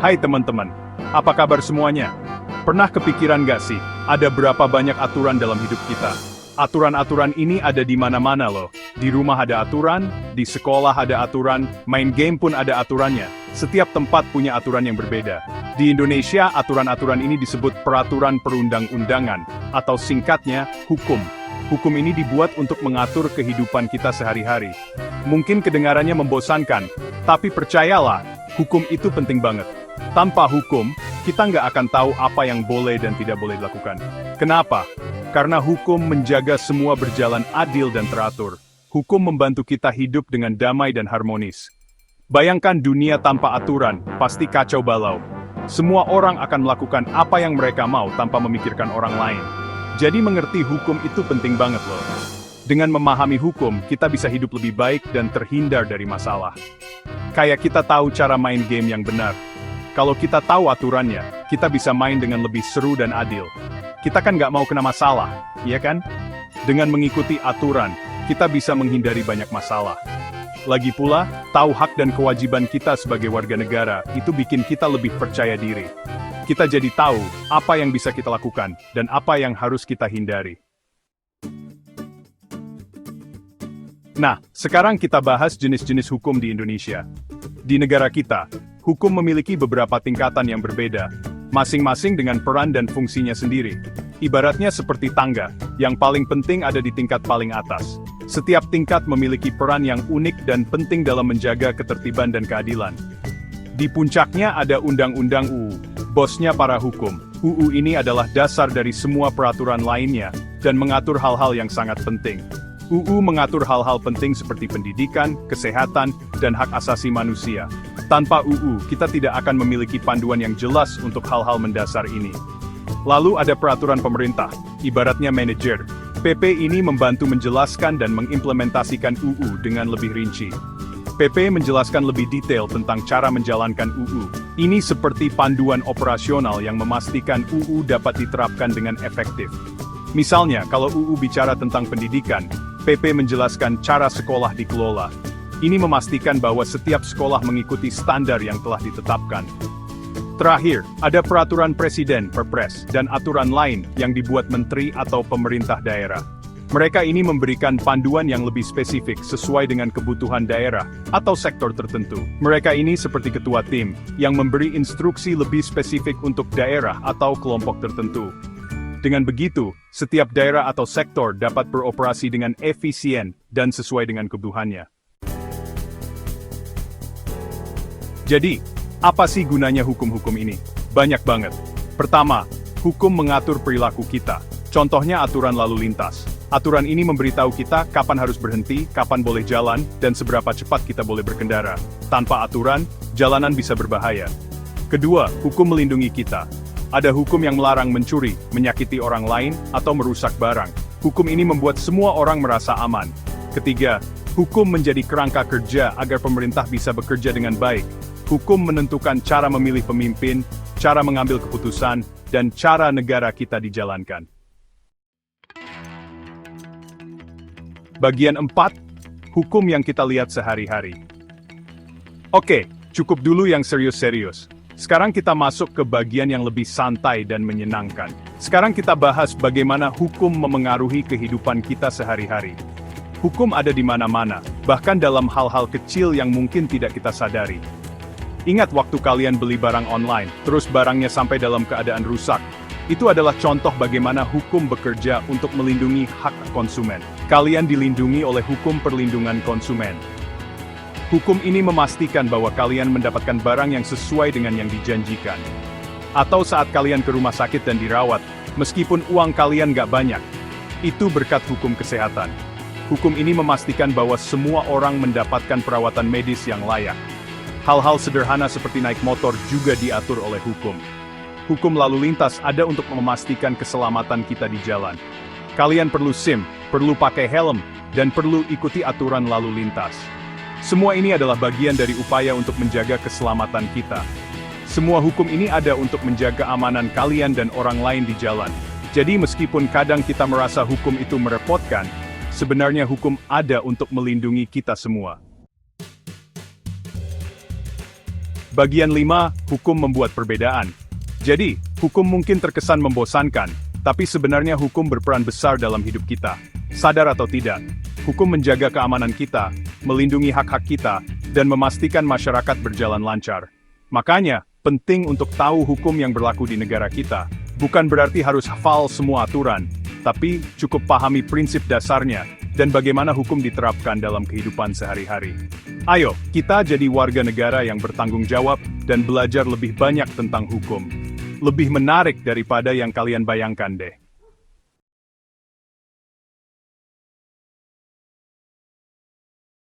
Hai teman-teman, apa kabar semuanya? Pernah kepikiran gak sih, ada berapa banyak aturan dalam hidup kita? Aturan-aturan ini ada di mana-mana loh. Di rumah ada aturan, di sekolah ada aturan, main game pun ada aturannya. Setiap tempat punya aturan yang berbeda. Di Indonesia, aturan-aturan ini disebut peraturan perundang-undangan, atau singkatnya, hukum. Hukum ini dibuat untuk mengatur kehidupan kita sehari-hari. Mungkin kedengarannya membosankan, tapi percayalah, hukum itu penting banget. Tanpa hukum, kita nggak akan tahu apa yang boleh dan tidak boleh dilakukan. Kenapa? Karena hukum menjaga semua berjalan adil dan teratur. Hukum membantu kita hidup dengan damai dan harmonis. Bayangkan dunia tanpa aturan, pasti kacau balau. Semua orang akan melakukan apa yang mereka mau tanpa memikirkan orang lain. Jadi mengerti hukum itu penting banget loh. Dengan memahami hukum, kita bisa hidup lebih baik dan terhindar dari masalah. Kayak kita tahu cara main game yang benar. Kalau kita tahu aturannya, kita bisa main dengan lebih seru dan adil. Kita kan nggak mau kena masalah, iya kan? Dengan mengikuti aturan, kita bisa menghindari banyak masalah. Lagi pula, tahu hak dan kewajiban kita sebagai warga negara, itu bikin kita lebih percaya diri. Kita jadi tahu apa yang bisa kita lakukan, dan apa yang harus kita hindari. Nah, sekarang kita bahas jenis-jenis hukum di Indonesia. Di negara kita, hukum memiliki beberapa tingkatan yang berbeda, masing-masing dengan peran dan fungsinya sendiri. Ibaratnya seperti tangga, yang paling penting ada di tingkat paling atas. Setiap tingkat memiliki peran yang unik dan penting dalam menjaga ketertiban dan keadilan. Di puncaknya ada Undang-Undang UU, bosnya para hukum. UU ini adalah dasar dari semua peraturan lainnya, dan mengatur hal-hal yang sangat penting. UU mengatur hal-hal penting seperti pendidikan, kesehatan, dan hak asasi manusia. Tanpa UU, kita tidak akan memiliki panduan yang jelas untuk hal-hal mendasar ini. Lalu ada peraturan pemerintah, ibaratnya manajer. PP ini membantu menjelaskan dan mengimplementasikan UU dengan lebih rinci. PP menjelaskan lebih detail tentang cara menjalankan UU. Ini seperti panduan operasional yang memastikan UU dapat diterapkan dengan efektif. Misalnya, kalau UU bicara tentang pendidikan, PP menjelaskan cara sekolah dikelola. Ini memastikan bahwa setiap sekolah mengikuti standar yang telah ditetapkan. Terakhir, ada peraturan presiden (Perpres) dan aturan lain yang dibuat menteri atau pemerintah daerah. Mereka ini memberikan panduan yang lebih spesifik sesuai dengan kebutuhan daerah atau sektor tertentu. Mereka ini seperti ketua tim, yang memberi instruksi lebih spesifik untuk daerah atau kelompok tertentu. Dengan begitu, setiap daerah atau sektor dapat beroperasi dengan efisien dan sesuai dengan kebutuhannya. Jadi, apa sih gunanya hukum-hukum ini? Banyak banget. Pertama, hukum mengatur perilaku kita. Contohnya aturan lalu lintas. Aturan ini memberitahu kita kapan harus berhenti, kapan boleh jalan, dan seberapa cepat kita boleh berkendara. Tanpa aturan, jalanan bisa berbahaya. Kedua, hukum melindungi kita. Ada hukum yang melarang mencuri, menyakiti orang lain, atau merusak barang. Hukum ini membuat semua orang merasa aman. Ketiga, hukum menjadi kerangka kerja agar pemerintah bisa bekerja dengan baik. Hukum menentukan cara memilih pemimpin, cara mengambil keputusan, dan cara negara kita dijalankan. Bagian 4, hukum yang kita lihat sehari-hari. Oke, cukup dulu yang serius-serius. Sekarang kita masuk ke bagian yang lebih santai dan menyenangkan. Sekarang kita bahas bagaimana hukum memengaruhi kehidupan kita sehari-hari. Hukum ada di mana-mana, bahkan dalam hal-hal kecil yang mungkin tidak kita sadari. Ingat waktu kalian beli barang online, terus barangnya sampai dalam keadaan rusak. Itu adalah contoh bagaimana hukum bekerja untuk melindungi hak konsumen. Kalian dilindungi oleh hukum perlindungan konsumen. Hukum ini memastikan bahwa kalian mendapatkan barang yang sesuai dengan yang dijanjikan. Atau saat kalian ke rumah sakit dan dirawat, meskipun uang kalian nggak banyak. Itu berkat hukum kesehatan. Hukum ini memastikan bahwa semua orang mendapatkan perawatan medis yang layak. Hal-hal sederhana seperti naik motor juga diatur oleh hukum. Hukum lalu lintas ada untuk memastikan keselamatan kita di jalan. Kalian perlu SIM, perlu pakai helm, dan perlu ikuti aturan lalu lintas. Semua ini adalah bagian dari upaya untuk menjaga keselamatan kita. Semua hukum ini ada untuk menjaga amanan kalian dan orang lain di jalan. Jadi meskipun kadang kita merasa hukum itu merepotkan, sebenarnya hukum ada untuk melindungi kita semua. Bagian 5, hukum membuat perbedaan. Jadi, hukum mungkin terkesan membosankan, tapi sebenarnya hukum berperan besar dalam hidup kita. Sadar atau tidak, hukum menjaga keamanan kita, melindungi hak-hak kita, dan memastikan masyarakat berjalan lancar. Makanya, penting untuk tahu hukum yang berlaku di negara kita. Bukan berarti harus hafal semua aturan, tapi cukup pahami prinsip dasarnya dan bagaimana hukum diterapkan dalam kehidupan sehari-hari. Ayo, kita jadi warga negara yang bertanggung jawab dan belajar lebih banyak tentang hukum. Lebih menarik daripada yang kalian bayangkan deh.